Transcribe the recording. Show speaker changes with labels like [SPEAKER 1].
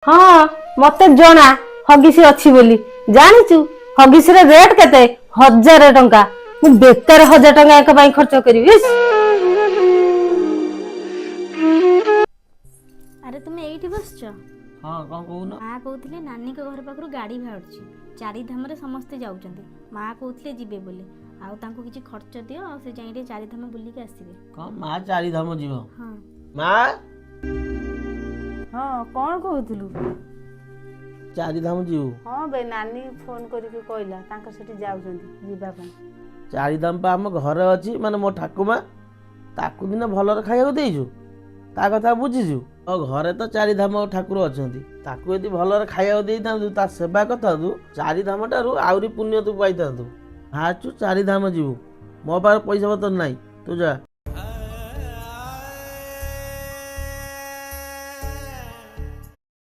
[SPEAKER 1] हाँ मते जना हगिस अच्छी बोली जानिचु हगिस रे रेट केते 1000 टंका मु बेकार 1000 टंका एक बाई खर्च करी।
[SPEAKER 2] अरे तुम एठी बसछ?
[SPEAKER 3] हाँ कौन कहून
[SPEAKER 2] माँ कहते नानी के घर पाखर गाड़ी बाहर चारिधाम समस्ते जाऊँच माँ कहते जीवे बोले आउ तांको किछि खर्च दियो से जाई चारिधाम बुलिक आसबे।
[SPEAKER 3] कौन माँ चारिधाम जीव?
[SPEAKER 2] हाँ
[SPEAKER 3] माँ
[SPEAKER 1] हाँ कौन कहतलु?
[SPEAKER 3] चारिधाम जीव?
[SPEAKER 1] हाँ बे नानी फोन करके कहला तांका सेठी जाउछंती जीवा पई।
[SPEAKER 3] चारिधाम पा आम घरे अछि माने मो ठाकुमा ताकू दिन भलरे खाइବାକୁ ଦେଇଛୁ ता कथा बुझिଛୁ और घरे तो चारिधाम ठाकुर अछंती ताकू यदि भलरे खाइବାକୁ ଦେଇଥାନ୍ତୁ ता सेवा करथाନ୍ତୁ चारिधाम ठारू आउरी पुण्य तू पाइथाନ୍ତୁ। हाचु चारिधाम जीव मो पार पैसा पतर नाही तू जा।